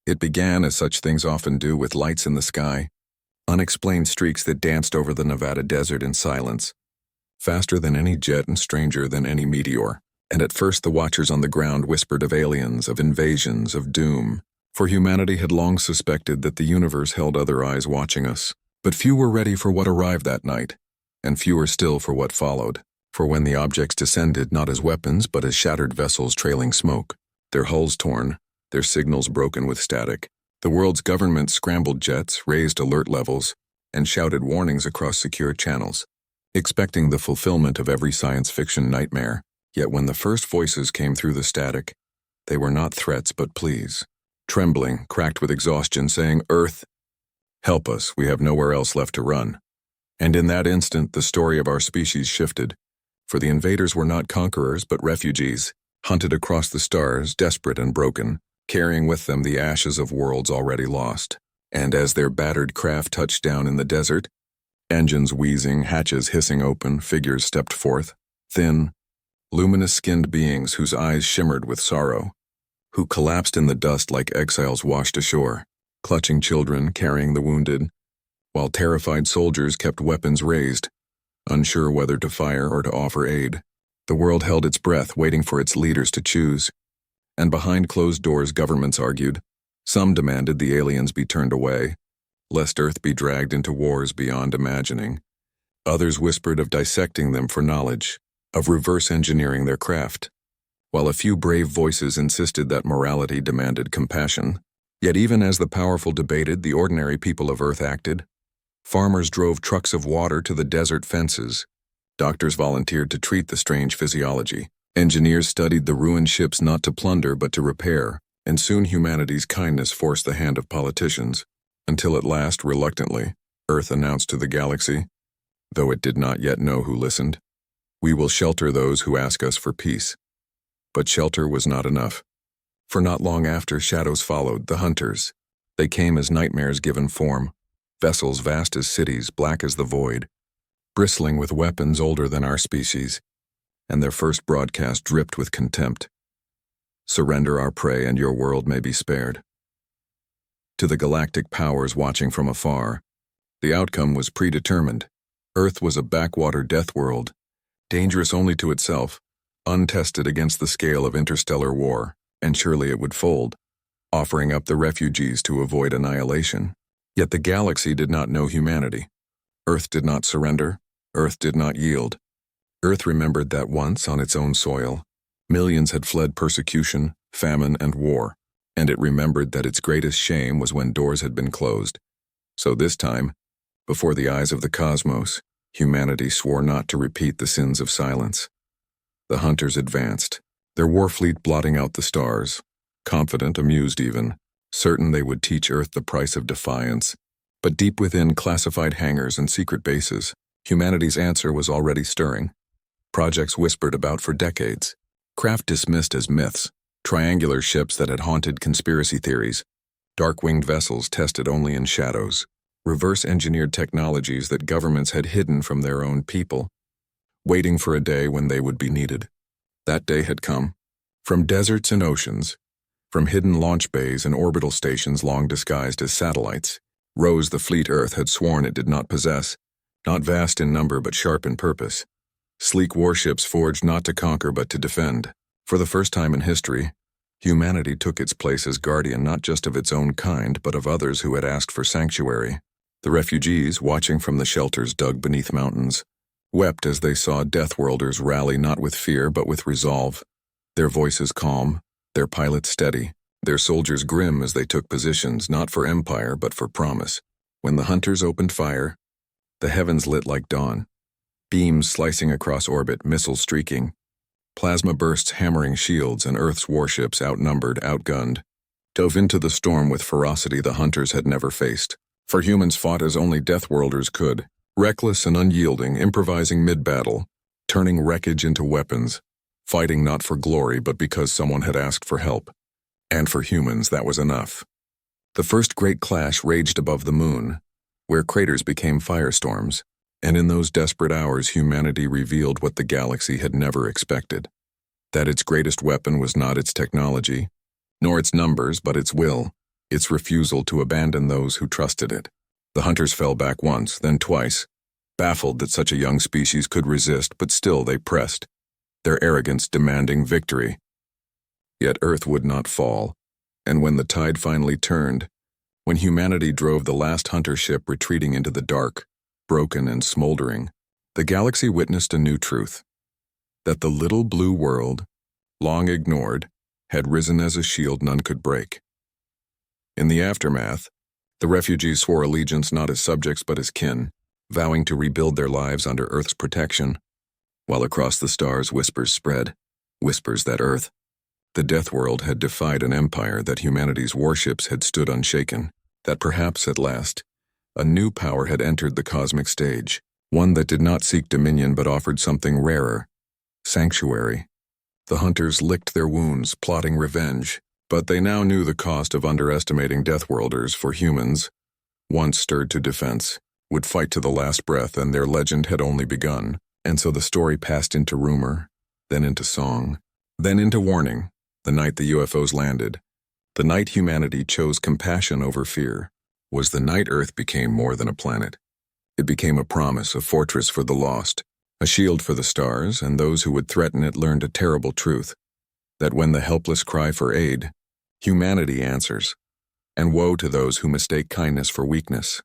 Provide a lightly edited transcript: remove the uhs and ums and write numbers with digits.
It began as such things often do, with lights in the sky, unexplained streaks that danced over the Nevada desert in silence, faster than any jet and stranger than any meteor. And at first the watchers on the ground whispered of aliens, of invasions, of doom, for humanity had long suspected that the universe held other eyes watching us. But few were ready for what arrived that night, and fewer still for what followed. For when the objects descended not as weapons but as shattered vessels trailing smoke, their hulls torn, their signals broken with static, the world's governments scrambled jets, raised alert levels, and shouted warnings across secure channels, expecting the fulfillment of every science fiction nightmare. Yet when the first voices came through the static, they were not threats but pleas, trembling, cracked with exhaustion, saying, "Earth, help us, we have nowhere else left to run." And in that instant, the story of our species shifted, for the invaders were not conquerors but refugees, hunted across the stars, desperate and broken, carrying with them the ashes of worlds already lost. And as their battered craft touched down in the desert, engines wheezing, hatches hissing open, figures stepped forth, thin, luminous-skinned beings whose eyes shimmered with sorrow, who collapsed in the dust like exiles washed ashore, clutching children, carrying the wounded, while terrified soldiers kept weapons raised, unsure whether to fire or to offer aid. The world held its breath, waiting for its leaders to choose. And behind closed doors, governments argued. Some demanded the aliens be turned away, lest Earth be dragged into wars beyond imagining. Others whispered of dissecting them for knowledge, of reverse engineering their craft, while a few brave voices insisted that morality demanded compassion. Yet even as the powerful debated, the ordinary people of Earth acted. Farmers drove trucks of water to the desert fences. Doctors volunteered to treat the strange physiology. Engineers studied the ruined ships not to plunder but to repair, and soon humanity's kindness forced the hand of politicians, until at last, reluctantly, Earth announced to the galaxy, though it did not yet know who listened, "We will shelter those who ask us for peace." But shelter was not enough. For not long after, shadows followed, the hunters. They came as nightmares given form, vessels vast as cities, black as the void, bristling with weapons older than our species, and their first broadcast dripped with contempt. "Surrender our prey and your world may be spared." To the galactic powers watching from afar, the outcome was predetermined. Earth was a backwater death world, dangerous only to itself, untested against the scale of interstellar war, and surely it would fold, offering up the refugees to avoid annihilation. Yet the galaxy did not know humanity. Earth did not surrender. Earth did not yield. Earth remembered that once, on its own soil, millions had fled persecution, famine, and war, and it remembered that its greatest shame was when doors had been closed. So this time, before the eyes of the cosmos, humanity swore not to repeat the sins of silence. The hunters advanced, their war fleet blotting out the stars, confident, amused even, certain they would teach Earth the price of defiance. But deep within classified hangars and secret bases, humanity's answer was already stirring. Projects whispered about for decades, craft dismissed as myths, triangular ships that had haunted conspiracy theories, dark-winged vessels tested only in shadows, reverse-engineered technologies that governments had hidden from their own people, waiting for a day when they would be needed. That day had come. From deserts and oceans, from hidden launch bays and orbital stations long disguised as satellites, rose the fleet Earth had sworn it did not possess, not vast in number but sharp in purpose. Sleek warships forged not to conquer but to defend. For the first time in history, humanity took its place as guardian not just of its own kind but of others who had asked for sanctuary. The refugees, watching from the shelters dug beneath mountains, wept as they saw death-worlders rally not with fear but with resolve, their voices calm, their pilots steady, their soldiers grim as they took positions not for empire but for promise. When the hunters opened fire, the heavens lit like dawn, beams slicing across orbit, missiles streaking, plasma bursts hammering shields, and Earth's warships, outnumbered, outgunned, dove into the storm with ferocity the hunters had never faced. For humans fought as only death-worlders could, reckless and unyielding, improvising mid-battle, turning wreckage into weapons, fighting not for glory but because someone had asked for help. And for humans, that was enough. The first great clash raged above the moon, where craters became firestorms, and in those desperate hours humanity revealed what the galaxy had never expected, that its greatest weapon was not its technology, nor its numbers, but its will, its refusal to abandon those who trusted it. The hunters fell back once, then twice, baffled that such a young species could resist, but still they pressed, their arrogance demanding victory. Yet Earth would not fall, and when the tide finally turned, when humanity drove the last hunter ship retreating into the dark, broken and smoldering, the galaxy witnessed a new truth: that the little blue world, long ignored, had risen as a shield none could break. In the aftermath, the refugees swore allegiance not as subjects but as kin, vowing to rebuild their lives under Earth's protection, while across the stars whispers spread, whispers that Earth, the death world, had defied an empire, that humanity's warships had stood unshaken, that perhaps at last, a new power had entered the cosmic stage, one that did not seek dominion but offered something rarer: sanctuary. The hunters licked their wounds, plotting revenge, but they now knew the cost of underestimating Deathworlders, for humans, once stirred to defense, would fight to the last breath, and their legend had only begun. And so the story passed into rumor, then into song, then into warning. The night the UFOs landed, the night humanity chose compassion over fear, was the night Earth became more than a planet. It became a promise, a fortress for the lost, a shield for the stars, and those who would threaten it learned a terrible truth: that when the helpless cry for aid, humanity answers, and woe to those who mistake kindness for weakness.